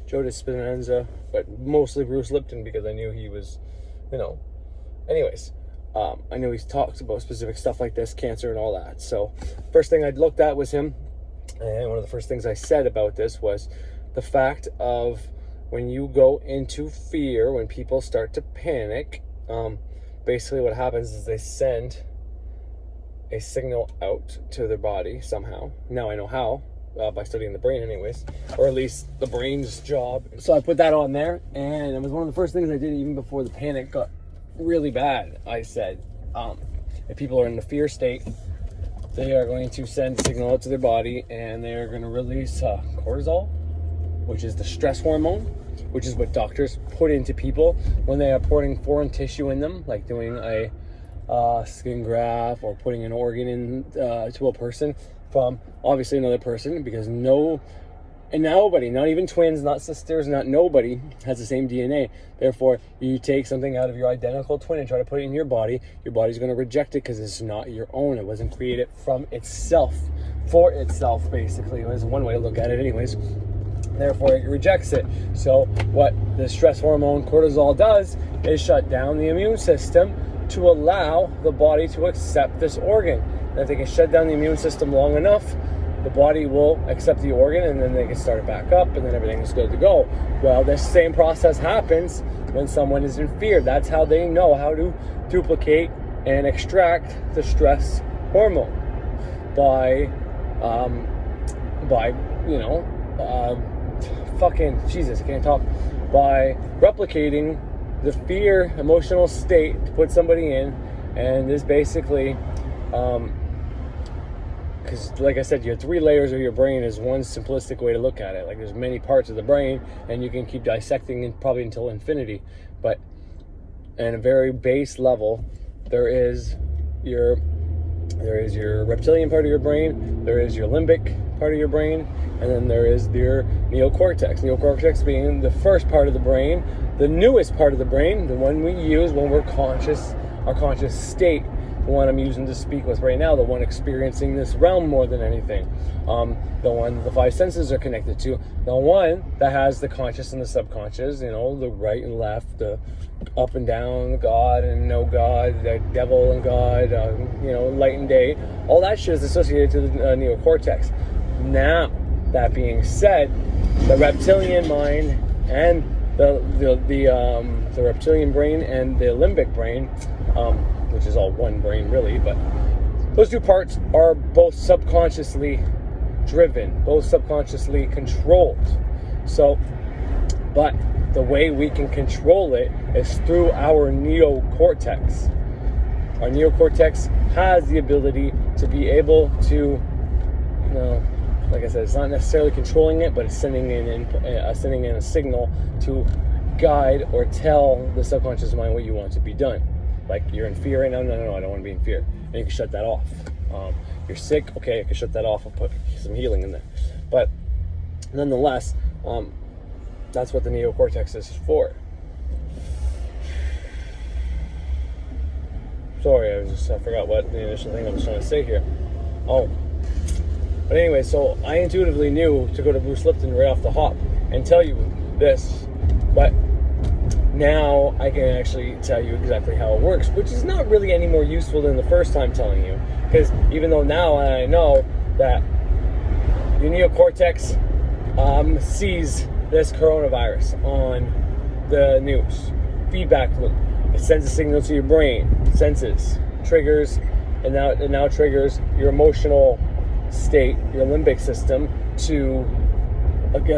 Joe Dispenza, but mostly Bruce Lipton because I knew he was, anyways. I know he's talked about specific stuff like this, cancer and all that. So first thing I looked at was him. And one of the first things I said about this was the fact of when you go into fear, when people start to panic, basically what happens is they send a signal out to their body somehow. Now I know how, by studying the brain anyways, or at least the brain's job. So I put that on there, and it was one of the first things I did even before the panic got really bad. I said, if people are in the fear state, they are going to send a signal out to their body, and they are going to release cortisol, which is the stress hormone, which is what doctors put into people when they are putting foreign tissue in them, like doing a skin graft or putting an organ in to a person from obviously another person, because nobody, not even twins, not sisters, not nobody has the same DNA. Therefore, you take something out of your identical twin and try to put it in your body, your body's going to reject it because it's not your own. It wasn't created from itself, for itself, basically. It was one way to look at it anyways. Therefore, it rejects it. So what the stress hormone cortisol does is shut down the immune system to allow the body to accept this organ. And if they can shut down the immune system long enough, the body will accept the organ, and then they can start it back up, and then everything is good to go. Well, this same process happens when someone is in fear. That's how they know how to duplicate and extract the stress hormone by replicating the fear emotional state to put somebody in. And this basically, because like I said, you have 3 layers of your brain is one simplistic way to look at it. Like there's many parts of the brain, and you can keep dissecting it probably until infinity. But at a very base level, there is your reptilian part of your brain, there is your limbic part of your brain, and then there is your neocortex. Neocortex being the first part of the brain, the newest part of the brain, the one we use when we're conscious, our conscious state, the one I'm using to speak with right now, the one experiencing this realm more than anything, the one the 5 senses are connected to, the one that has the conscious and the subconscious, the right and left, the up and down, God and no God, the devil and God, light and day, all that shit is associated to the neocortex. Now, that being said, the reptilian mind and the reptilian brain and the limbic brain, which is all one brain really, but those 2 parts are both subconsciously driven, both subconsciously controlled. So, but the way we can control it is through our neocortex. Our neocortex has the ability to be able to, like I said, it's not necessarily controlling it, but it's sending in a signal to guide or tell the subconscious mind what you want to be done. Like, you're in fear right now, no, I don't want to be in fear. And you can shut that off. You're sick, okay, I can shut that off and put some healing in there. But nonetheless, that's what the neocortex is for. Sorry, I forgot what the initial thing I was trying to say here. But anyway, so I intuitively knew to go to Bruce Lipton right off the hop and tell you this, but now I can actually tell you exactly how it works, which is not really any more useful than the first time telling you, because even though now I know that your neocortex sees this coronavirus on the news, feedback loop, it sends a signal to your brain, senses, triggers, and now triggers your emotional state, your limbic system, to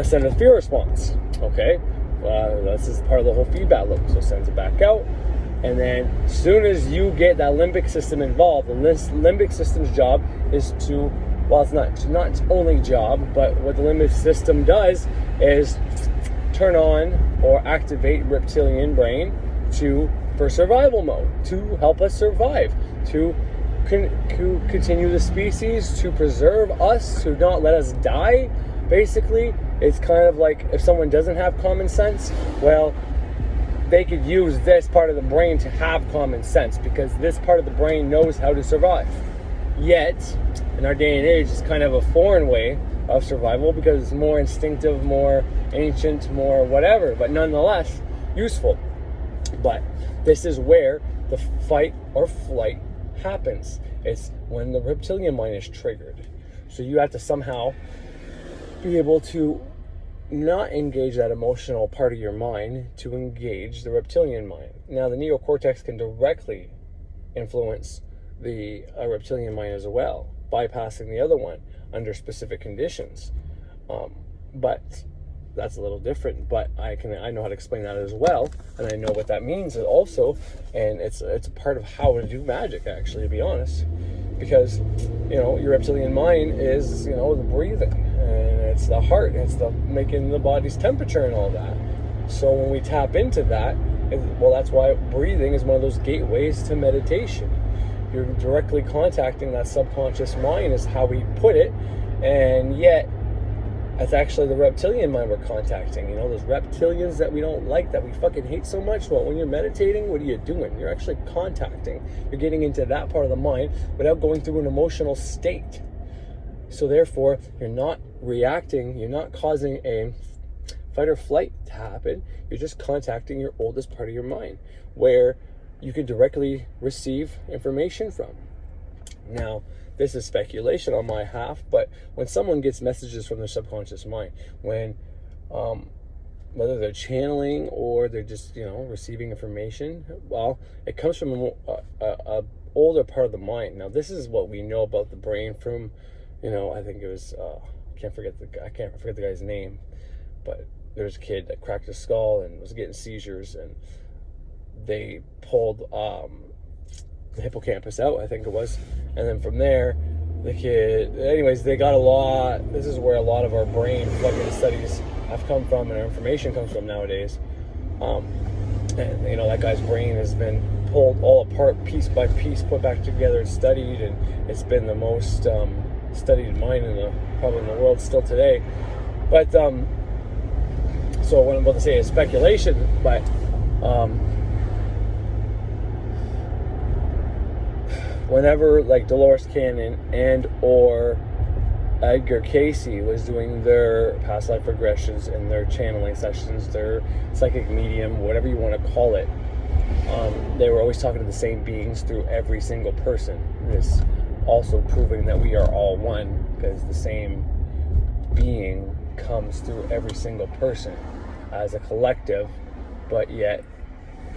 send a fear response. Okay, this is part of the whole feedback loop. So it sends it back out, and then as soon as you get that limbic system involved, and this limbic system's job is to, well, it's not its only job, but what the limbic system does is turn on or activate reptilian brain for survival mode, to help us survive, to continue the species, to preserve us, to not let us die. Basically, it's kind of like if someone doesn't have common sense, well, they could use this part of the brain to have common sense, because this part of the brain knows how to survive. Yet, in our day and age, it's kind of a foreign way of survival because it's more instinctive, more ancient, more whatever, but nonetheless useful. But this is where the fight or flight happens. It's when the reptilian mind is triggered. So you have to somehow be able to not engage that emotional part of your mind to engage the reptilian mind. Now, the neocortex can directly influence the reptilian mind as well, bypassing the other one under specific conditions. But that's a little different. But I know how to explain that as well, and I know what that means also. And it's a part of how to do magic, actually, to be honest, because your reptilian mind is the breathing, and it's the heart, it's the making the body's temperature and all that. So when we tap into that, that's why breathing is one of those gateways to meditation. You're directly contacting that subconscious mind, is how we put it, and yet it's actually the reptilian mind we're contacting. Those reptilians that we don't like, that we fucking hate so much. Well, when you're meditating, what are you doing? You're actually contacting. You're getting into that part of the mind without going through an emotional state. So therefore, you're not reacting, you're not causing a fight or flight to happen. You're just contacting your oldest part of your mind, where you can directly receive information from. Now, this is speculation on my half, but when someone gets messages from their subconscious mind, when whether they're channeling or they're just receiving information, well, it comes from a older part of the mind. Now, this is what we know about the brain from I think it was I can't forget the guy's name, but there was a kid that cracked his skull and was getting seizures, and they pulled the hippocampus out, I think it was, and then from there the kid, anyways, they got a lot. This is where a lot of our brain fucking studies have come from, and our information comes from nowadays. And that guy's brain has been pulled all apart, piece by piece, put back together and studied, and it's been the most studied mind probably in the world still today. But so what I'm about to say is speculation, but whenever like Dolores Cannon and or Edgar Casey was doing their past life regressions and their channeling sessions, their psychic medium, whatever you want to call it, they were always talking to the same beings through every single person. This also proving that we are all one, because the same being comes through every single person as a collective, but yet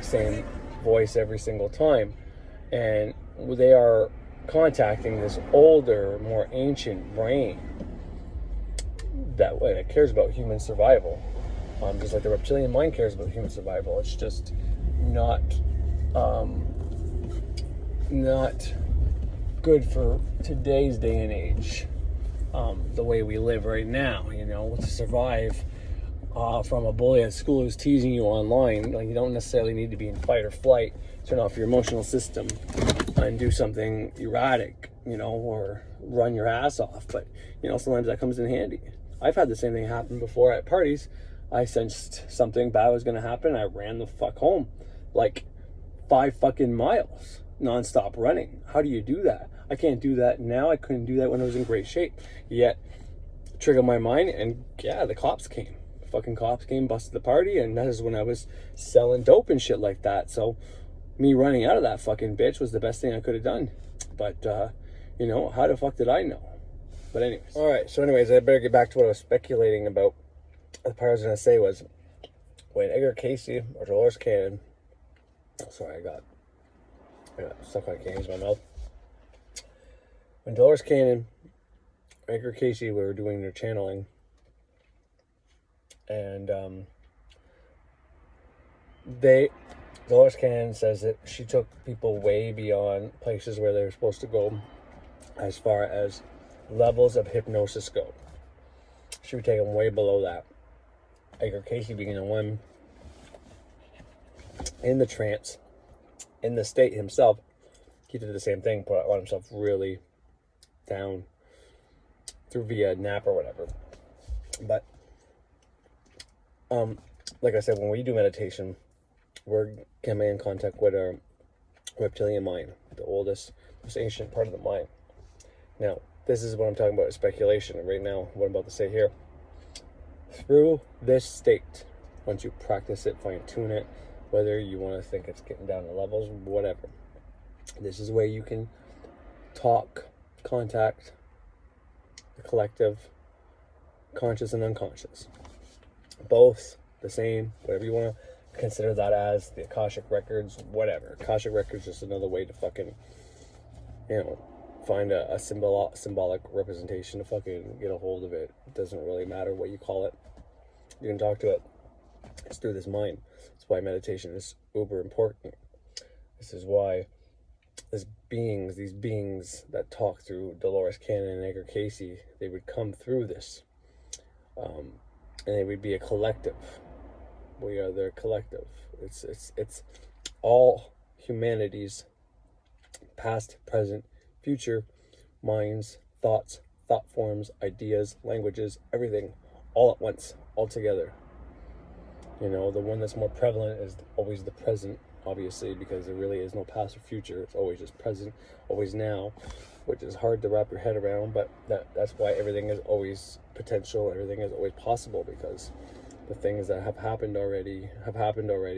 same voice every single time. And they are contacting this older, more ancient brain that cares about human survival, just like the reptilian mind cares about human survival. It's just not good for today's day and age, the way we live right now. To survive from a bully at school who's teasing you online. You don't necessarily need to be in fight or flight. Turn off your emotional system and do something erratic, or run your ass off. But sometimes that comes in handy. I've had the same thing happen before at parties. I sensed something bad was going to happen. I ran the fuck home, like 5 fucking miles nonstop running. How do you do that? I can't do that now. I couldn't do that when I was in great shape. Yet, triggered my mind, and yeah, the cops came. Fucking cops came, busted the party, and that is when I was selling dope and shit like that. So, me running out of that fucking bitch was the best thing I could have done. But, how the fuck did I know? But anyways. Alright, so anyways, I better get back to what I was speculating about. The part I was going to say was, when Edgar Casey or Dolores Cannon, sorry, I got stuck on candies in my mouth. When Dolores Cannon, Edgar Casey were doing their channeling, and Dolores Cannon says that she took people way beyond places where they were supposed to go as far as levels of hypnosis go. She would take them way below that. Edgar Casey being the one in the trance, in the state himself, he did the same thing, put on himself really down through via nap or whatever. But like I said, when we do meditation, we're coming in contact with our reptilian mind, the oldest, most ancient part of the mind. Now, this is what I'm talking about, speculation. And right now, what I'm about to say here, through this state, once you practice it, fine tune it, whether you want to think it's getting down to levels, whatever, this is where you can talk, contact the collective, conscious and unconscious, both the same, whatever you want to consider that as, the Akashic records, whatever. Akashic records is just another way to fucking, find a symbolic representation to fucking get a hold of it. It doesn't really matter what you call it. You can talk to it. It's through this mind. That's why meditation is uber important. This is why these beings that talk through Dolores Cannon and Edgar Casey, they would come through this. And they would be a collective. We are their collective. It's all humanity's past, present, future minds, thoughts, thought forms, ideas, languages, everything, all at once, all together. The one that's more prevalent is always the present, obviously, because there really is no past or future. It's always just present, always now, which is hard to wrap your head around, but that's why everything is always potential, everything is always possible, because the things that have happened already,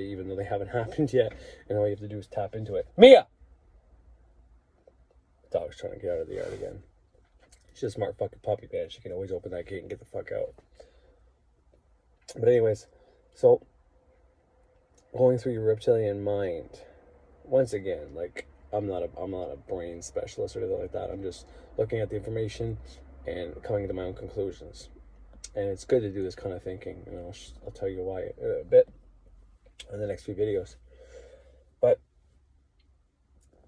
even though they haven't happened yet, and all you have to do is tap into it. Mia! The dog's trying to get out of the yard again. She's a smart fucking puppy, man. She can always open that gate and get the fuck out. But anyways, so going through your reptilian mind, once again, like, I'm not a brain specialist or anything like that. I'm just looking at the information and coming to my own conclusions. And it's good to do this kind of thinking. I'll tell you why a bit in the next few videos. But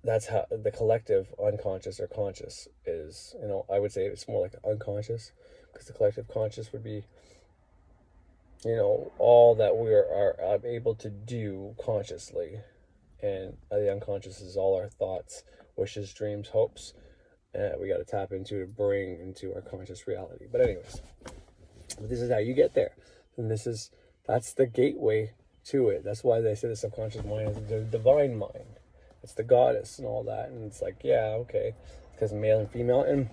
that's how the collective unconscious or conscious is. I would say it's more like unconscious, because the collective conscious would be, all that we are able to do consciously. And the unconscious is all our thoughts, wishes, dreams, hopes, we got to tap into to bring into our conscious reality. But anyways, this is how you get there. And that's the gateway to it. That's why they say the subconscious mind is the divine mind. It's the goddess and all that. And it's like, yeah, okay, because male and female. And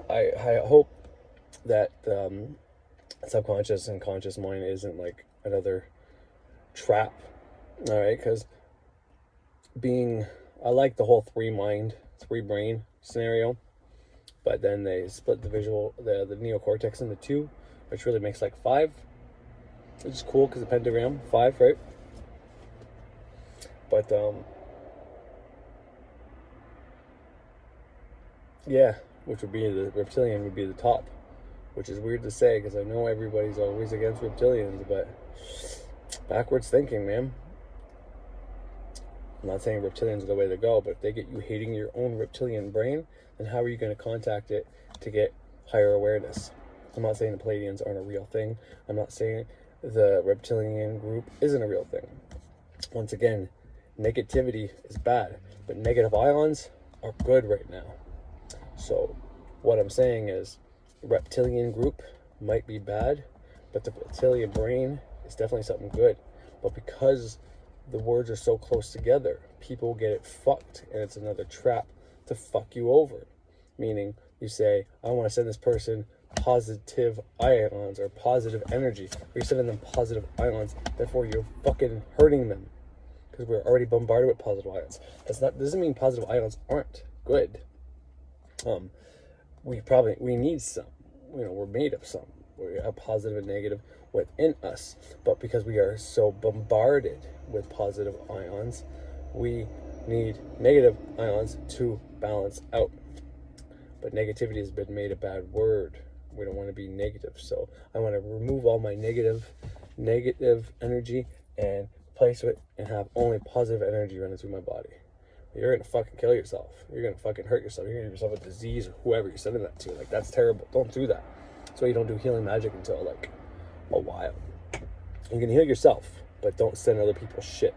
I hope that subconscious and conscious mind isn't like another trap. All right, because I like the whole three brain scenario, but then they split the neocortex into two, which really makes like 5, which is cool because the pentagram 5, right? But yeah, which would be the reptilian would be the top, which is weird to say because I know everybody's always against reptilians, but backwards thinking, man. I'm not saying reptilians are the way to go, but if they get you hating your own reptilian brain, then how are you going to contact it to get higher awareness? I'm not saying the Palladians aren't a real thing. I'm not saying the reptilian group isn't a real thing. Once again, negativity is bad, but negative ions are good right now. So what I'm saying is, reptilian group might be bad, but the reptilian brain is definitely something good. But because the words are so close together, people get it fucked, and it's another trap to fuck you over. Meaning, you say, I want to send this person positive ions or positive energy. You're sending them positive ions, therefore you're fucking hurting them, because we're already bombarded with positive ions. Doesn't mean positive ions aren't good. We need some. We're made of some. We have positive and negative within us, but because we are so bombarded with positive ions, we need negative ions to balance out. But negativity has been made a bad word. We don't want to be negative, so I want to remove all my negative energy and replace it and have only positive energy running through my body. You're gonna fucking kill yourself. You're gonna fucking hurt yourself. You're gonna give yourself a disease or whoever you're sending that to. Like, that's terrible. Don't do that. That's why you don't do healing magic until like a while. You can heal yourself, but don't send other people shit,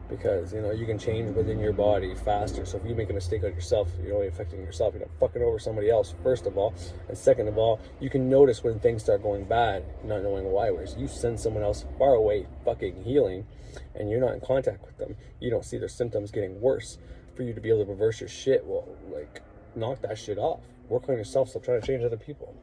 because you can change within your body faster. So if you make a mistake on yourself, you're only affecting yourself. You're not fucking over somebody else, first of all, and second of all, you can notice when things start going bad, not knowing why. Whereas you send someone else far away fucking healing, and you're not in contact with them, you don't see their symptoms getting worse for you to be able to reverse your shit. Well, like, knock that shit off. Work on yourself. Stop trying to change other people.